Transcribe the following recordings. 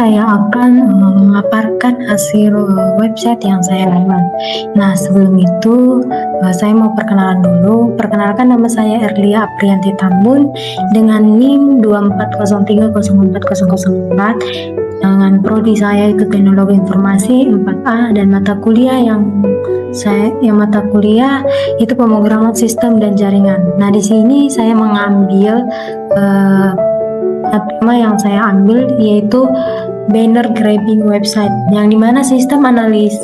saya akan memaparkan hasil website yang saya buat. Nah, sebelum itu saya mau perkenalan dulu. Perkenalkan, nama saya Erlia Aprianti Tambun dengan NIM 240304004 dengan prodi saya itu Teknologi Informasi 4A, dan mata kuliah mata kuliah itu Pemrograman Sistem dan Jaringan. Nah, di sini saya mengambil tema yang saya ambil yaitu banner grabbing website, yang dimana sistem analisis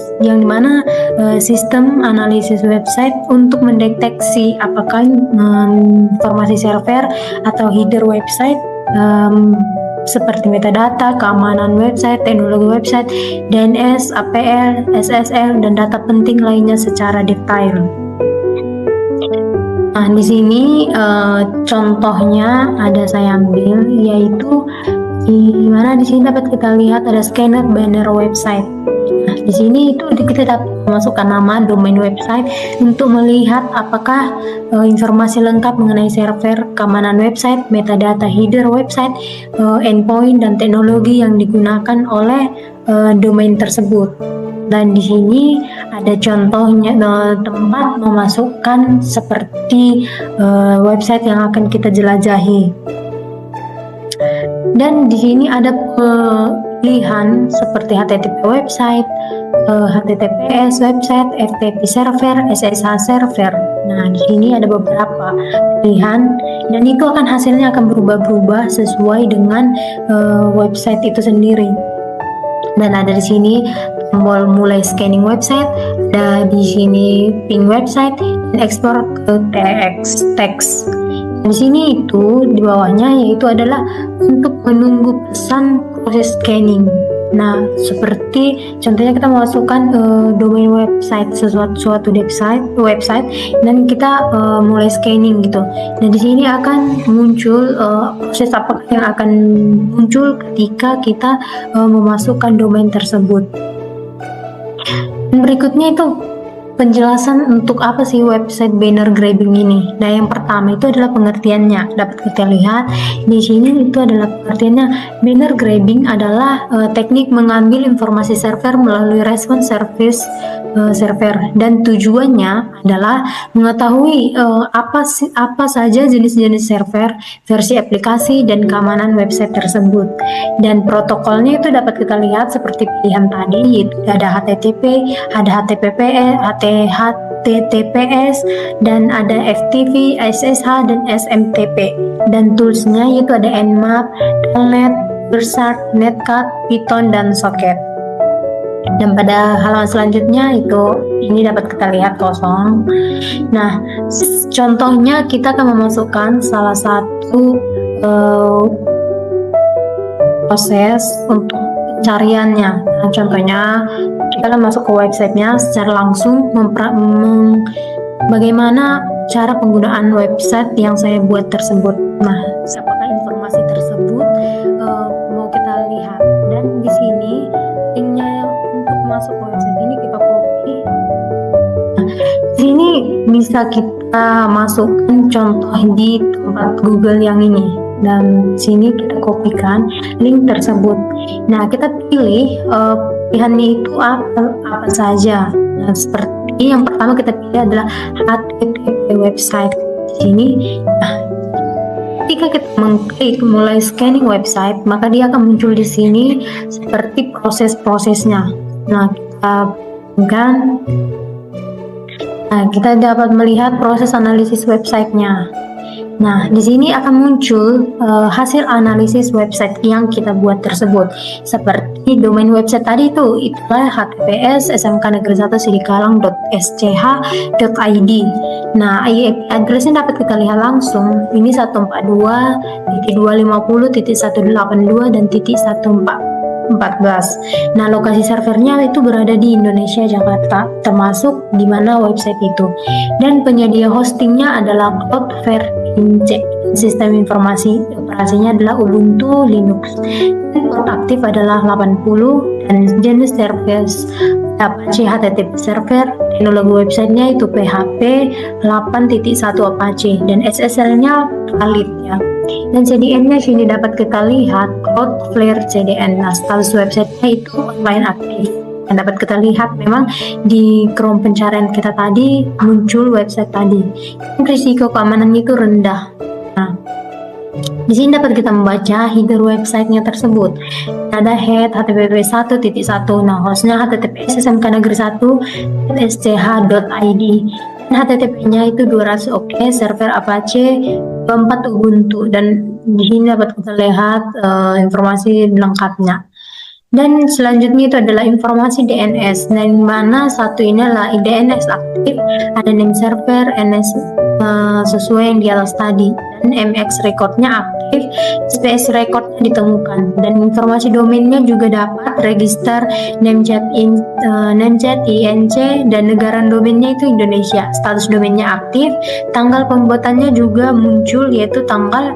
website untuk mendeteksi apakah informasi server atau header website seperti metadata, keamanan website, teknologi website, DNS, APL, SSL, dan data penting lainnya secara detail. Nah, di sini contohnya ada saya ambil, yaitu di mana di sini dapat kita lihat ada scanner banner website. Nah, di sini itu kita dapat memasukkan nama domain website untuk melihat apakah informasi lengkap mengenai server, keamanan website, metadata header website, endpoint, dan teknologi yang digunakan oleh domain tersebut. Dan di sini ada contohnya tempat memasukkan seperti website yang akan kita jelajahi. Dan di sini ada pilihan seperti HTTP website, HTTPS website, FTP server, SSH server. Nah, di sini ada beberapa pilihan, dan itu hasilnya akan berubah-ubah sesuai dengan website itu sendiri. Dan ada di sini tombol mulai scanning website, ada di sini ping website, dan ekspor ke text. Di sini itu di bawahnya yaitu adalah untuk menunggu pesan proses scanning. Nah, seperti contohnya kita memasukkan domain website suatu website dan kita mulai scanning gitu. Dan di sini akan muncul proses apa yang akan muncul ketika kita memasukkan domain tersebut. Dan berikutnya itu penjelasan untuk apa sih website banner grabbing ini. Nah, yang pertama itu adalah pengertiannya. Dapat kita lihat di sini itu adalah pengertiannya. Banner grabbing adalah teknik mengambil informasi server melalui response service server, dan tujuannya adalah mengetahui apa saja jenis-jenis server, versi aplikasi, dan keamanan website tersebut. Dan protokolnya itu dapat kita lihat seperti pilihan tadi, yaitu ada HTTP, ada HTTPS, dan ada FTP, SSH, dan SMTP. Dan toolsnya yaitu ada Nmap, Telnet, Buzzard, Netcat, Python, dan Socket. Dan pada halaman selanjutnya ini dapat kita lihat kosong. Nah, contohnya kita akan memasukkan salah satu proses untuk pencariannya. Nah, contohnya kita akan masuk ke websitenya secara langsung, bagaimana cara penggunaan website yang saya buat tersebut. Nah, apakah informasi tersebut mau kita lihat. Dan di sini linknya untuk masuk ke website ini kita copy. Nah, di sini bisa kita masukkan contoh di tempat Google yang ini, dan sini kita kopikan link tersebut. Nah, kita pilih pilihannya itu apa saja. Nah, seperti yang pertama kita pilih adalah HTTP website. Di sini, nah, ketika kita mengklik mulai scanning website, maka dia akan muncul di sini seperti proses-prosesnya. Nah, kita dapat melihat proses analisis websitenya. Nah, di sini akan muncul hasil analisis website yang kita buat tersebut. Seperti domain website tadi itulah https smk.negeri1sidikalang.sch.id. Nah, IP addressnya dapat kita lihat langsung. Ini 142.250.182 dan .114. Nah, lokasi servernya itu berada di Indonesia, Jakarta, termasuk di mana website itu. Dan penyedia hostingnya adalah Cloudflare Inc. Sistem informasi operasinya adalah Ubuntu Linux. Dan port aktif adalah 80, dan jenis service Apache HTTP server. Teknologi websitenya itu PHP 8.1 Apache, dan SSL-nya valid ya. Dan CDN-nya sini dapat kita lihat Cloudflare CDN. Nah, status website-nya itu online aktif. Dan dapat kita lihat memang di Chrome pencarian kita tadi muncul website tadi. Risiko keamanannya itu rendah. Nah, di sini dapat kita membaca header websitenya tersebut. Ada head http 1.1. Nah, hostnya https SMK Negeri 1.sch.id. Dan HTTP-nya itu 200 oke, server Apache 24 Ubuntu. Dan di sini dapat kita lihat informasi lengkapnya. Dan selanjutnya itu adalah informasi DNS. Nah, yang mana satu ini adalah DNS aktif, ada name server, NS sesuai yang di atas tadi, dan MX recordnya aktif, SPS recordnya ditemukan, dan informasi domainnya juga dapat register namechat INC, dan negara domainnya itu Indonesia, status domainnya aktif, tanggal pembuatannya juga muncul yaitu tahun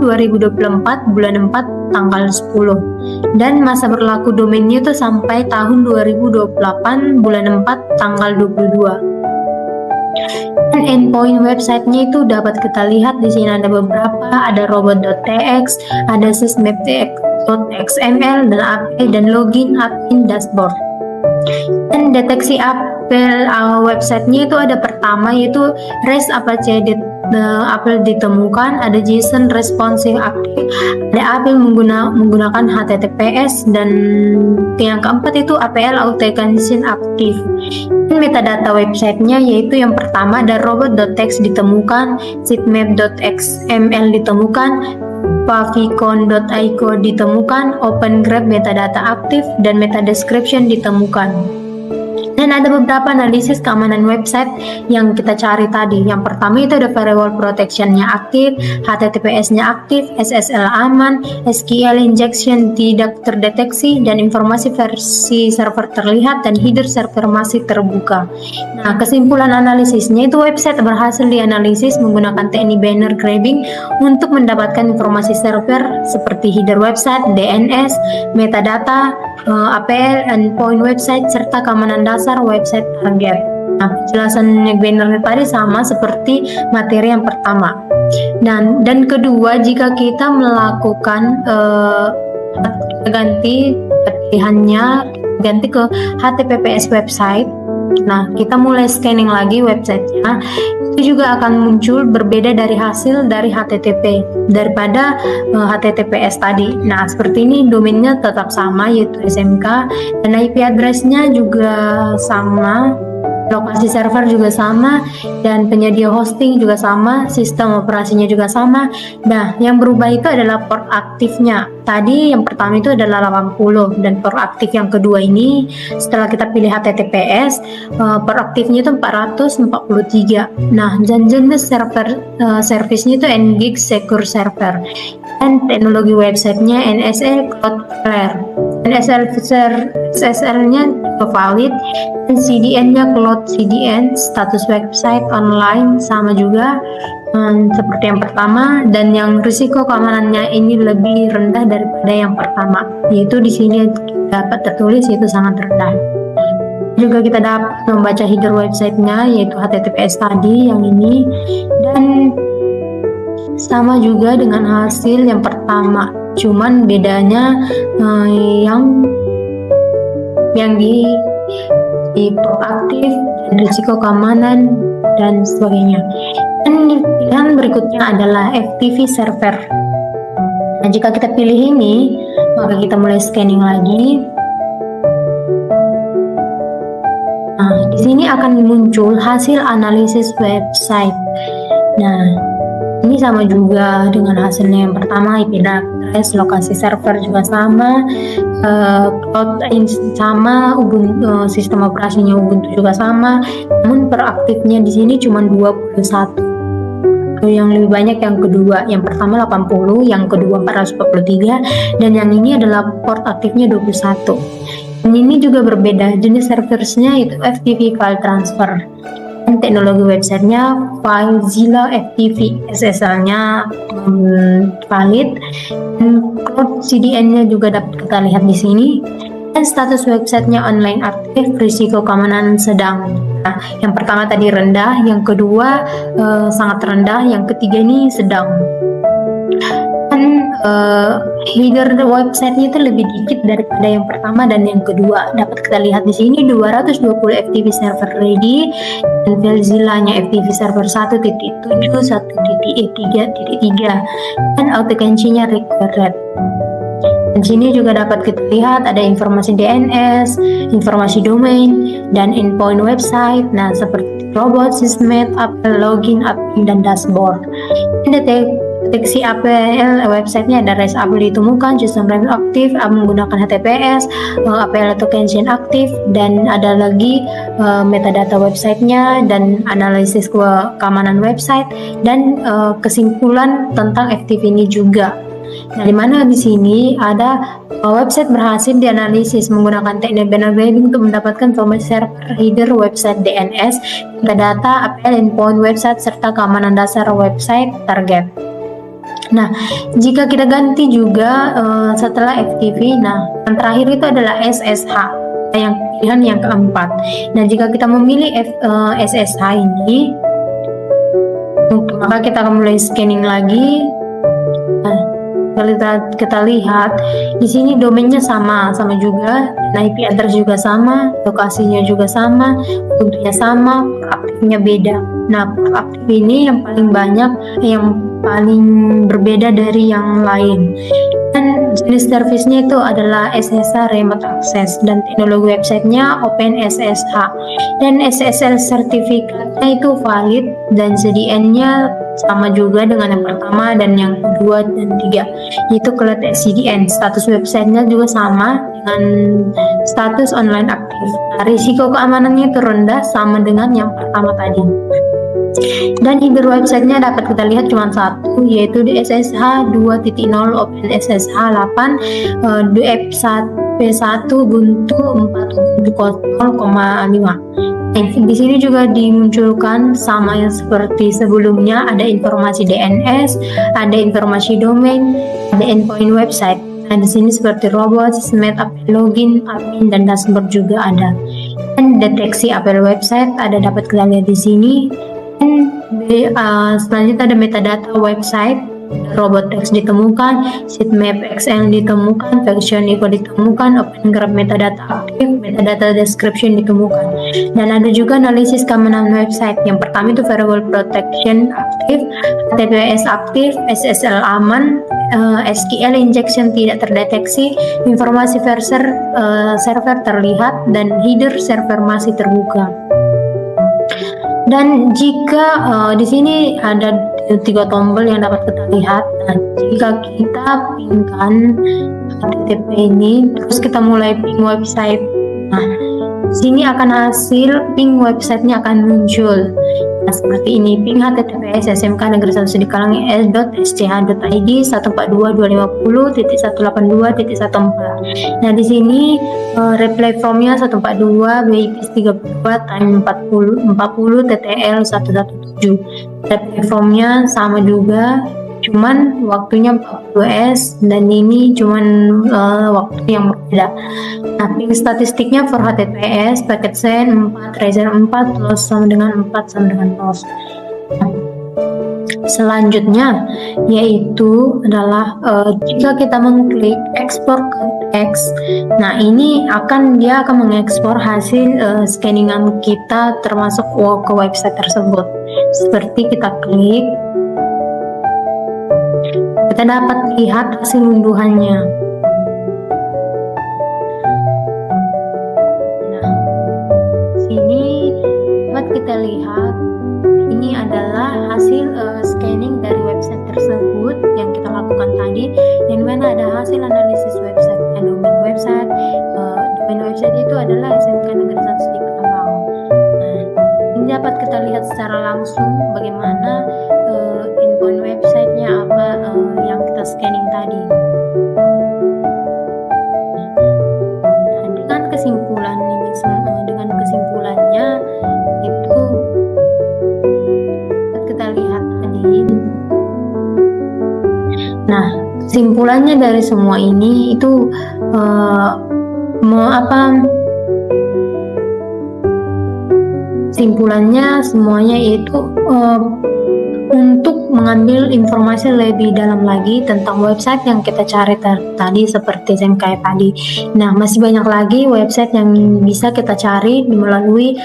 2024 bulan 4 tanggal 10, dan masa berlaku domainnya itu sampai tahun 2028 bulan 4 tanggal 22. Dan endpoint websitenya itu dapat kita lihat di sini ada beberapa, ada robot.tx, ada sysmap.xml, dan API, dan login, admin, dashboard. Dan deteksi apel websitenya itu ada pertama yaitu REST Apache apel ditemukan, ada JSON responsive aktif, ada apel menggunakan HTTPS, dan yang keempat itu APL authentication aktif. Dan metadata websitenya yaitu yang pertama ada robot.txt ditemukan, sitmap.xml ditemukan, favicon.io ditemukan, opengraph metadata aktif, dan meta description ditemukan. Dan ada beberapa analisis keamanan website yang kita cari tadi. Yang pertama itu ada firewall protection-nya aktif, HTTPS-nya aktif, SSL aman, SQL injection tidak terdeteksi, dan informasi versi server terlihat, dan header server masih terbuka. Nah, kesimpulan analisisnya itu website berhasil dianalisis menggunakan teknik banner grabbing untuk mendapatkan informasi server seperti header website, DNS, metadata, APL, endpoint website, serta keamanan dasar website target. Nah, penjelasan banner tadi sama seperti materi yang pertama. Dan kedua, jika kita melakukan ganti pilihannya ganti ke HTTPS website, nah kita mulai scanning lagi websitenya, itu juga akan muncul berbeda dari hasil dari HTTP daripada HTTPS tadi. Nah, seperti ini domainnya tetap sama yaitu SMK, dan IP address-nya juga sama, lokasi server juga sama, dan penyedia hosting juga sama, sistem operasinya juga sama. Nah, yang berubah itu adalah port aktifnya. Tadi yang pertama itu adalah 80, dan port aktif yang kedua ini setelah kita pilih HTTPS, port aktifnya itu 443. Nah, dan jenis server service-nya itu Ngix Secure Server, dan teknologi websitenya NSL Cloudflare. SSL-nya juga valid, dan CDN-nya Cloud CDN, status website online sama juga seperti yang pertama, dan yang risiko keamanannya ini lebih rendah daripada yang pertama, yaitu di sini dapat tertulis yaitu sangat rendah. Juga kita dapat membaca header websitenya yaitu HTTPS tadi yang ini, dan sama juga dengan hasil yang pertama, cuman bedanya yang di proaktif dan risiko keamanan dan sebagainya. Dan pilihan berikutnya adalah FTP server. Nah, jika kita pilih ini, maka kita mulai scanning lagi. Nah, di sini akan muncul hasil analisis website. Nah, ini sama juga dengan hasilnya yang pertama, IP address, lokasi server juga sama, cloud sama, Ubuntu, sistem operasinya Ubuntu juga sama, namun peraktifnya di sini cuma 21. Yang lebih banyak yang kedua, yang pertama 80, yang kedua 443, dan yang ini adalah port aktifnya 21. Dan ini juga berbeda, jenis serversnya itu FTP file transfer, dan teknologi websitenya FileZilla FTP, SSL-nya valid, dan cloud CDN-nya juga dapat kita lihat di sini, dan status websitenya online aktif, risiko keamanan sedang. Nah, yang pertama tadi rendah, yang kedua sangat rendah, yang ketiga ini sedang. header websitenya itu lebih dikit daripada yang pertama dan yang kedua. Dapat kita lihat di sini 220 FTP server ready dan Filezilla-nya FTP server 1.7 1.3.3 dan authentication-nya required. Dan sini juga dapat kita lihat ada informasi DNS, informasi domain, dan endpoint website. Nah, seperti robot, sysmap, apel, login, admin, dan dashboard. Ini deteksi APL websitenya ada REST APL ditemukan, sistem rem aktif, menggunakan HTTPS, APL authentication aktif, dan ada lagi metadata websitenya dan analisis keamanan website dan kesimpulan tentang FTP ini juga. Nah, di mana di sini ada website berhasil dianalisis menggunakan teknik binary grading untuk mendapatkan informasi server, header, website DNS, metadata, APL, endpoint website, serta keamanan dasar website target. Nah, jika kita ganti juga setelah FTP, nah yang terakhir itu adalah SSH, yang pilihan yang keempat. Nah, jika kita memilih SSH ini, maka kita akan mulai scanning lagi. Nah, kita lihat di sini domainnya sama juga, IP address juga sama, lokasinya juga sama, bentuknya sama, aktifnya beda. Nah, aktif ini yang paling banyak, yang paling berbeda dari yang lain. Dan jenis servicenya itu adalah SSH Remote Access dan teknologi websitenya OpenSSH. Dan SSL sertifikatnya itu valid dan CDN-nya sama juga dengan yang pertama dan yang kedua dan tiga, yaitu Cloud CDN. Status websitenya juga sama dengan status online aktif. Nah, risiko keamanannya itu rendah sama dengan yang pertama tadi. Dan header websitenya dapat kita lihat cuma satu, yaitu di SSH 2.0 OpenSSH 8 P1 Ubuntu 4.0,5. Di sini juga dimunculkan sama yang seperti sebelumnya, ada informasi DNS, ada informasi domain, ada endpoint website. Nah, di sini seperti robot, sysmap, APL login, admin, dan dashboard juga ada. Dan deteksi APL website ada dapat kita lihat di sini. Dan selanjutnya ada metadata website, robot text ditemukan, sitemap XL ditemukan, version info ditemukan, open graph metadata aktif, metadata description ditemukan. Dan ada juga analisis keamanan website. Yang pertama itu variable protection aktif, HTTPS aktif, SSL aman, SQL injection tidak terdeteksi, informasi server terlihat, dan header server masih terbuka. Dan jika di sini ada 3 tombol yang dapat kita lihat. Nah, jika kita pingkan HTTP ini, terus kita mulai ping website. Nah, sini akan hasil ping websitenya akan muncul. Nah, seperti ini, ping HTTPS SMK Negeri 1 Sidikalang s.sch.id 142.250.182.14. Nah, di sini reply formnya 142 BIPS 32 time 40 TTL 117. Reply formnya sama juga, cuman waktunya 42S dan ini cuman waktu yang berbeda. Nah, ping statistiknya for HTTPS paket send 4, return 4, loss sama dengan 4 sama dengan loss. Nah, selanjutnya yaitu adalah jika kita mengklik ekspor ke teks, nah ini dia akan mengekspor hasil scanningan kita termasuk ke website tersebut. Seperti kita klik, kita dapat lihat hasil unduhannya. Nah, sini dapat kita lihat ini adalah hasil scanning dari website tersebut yang kita lakukan tadi, yang mana ada hasil analisis website dan domain website. Domain website itu adalah SMK Negeri 1 Sidikalang. Nah, ini dapat kita lihat secara langsung bagaimana endpoint websitenya apa yang kita scanning tadi. Nah, dengan kesimpulannya itu kita lihat tadi. Nah, kesimpulannya dari semua ini itu simpulannya semuanya itu untuk mengambil informasi lebih dalam lagi tentang website yang kita cari tadi seperti yang kayak tadi. Nah, masih banyak lagi website yang bisa kita cari melalui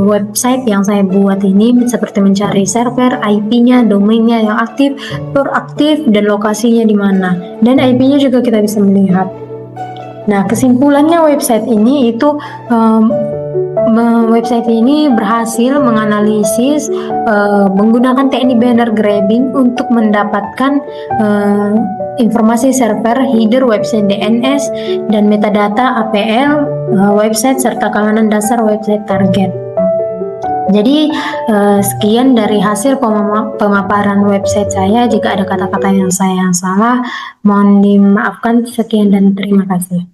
website yang saya buat ini, seperti mencari server, IP-nya, domainnya yang aktif, aktif, dan lokasinya di mana. Dan IP-nya juga kita bisa melihat. Nah, kesimpulannya website ini itu website ini berhasil menganalisis menggunakan teknik banner grabbing untuk mendapatkan informasi server, header website DNS, dan metadata APL website serta keamanan dasar website target. Jadi sekian dari hasil pemaparan website saya. Jika ada kata-kata yang saya salah, mohon dimaafkan. Sekian dan terima kasih.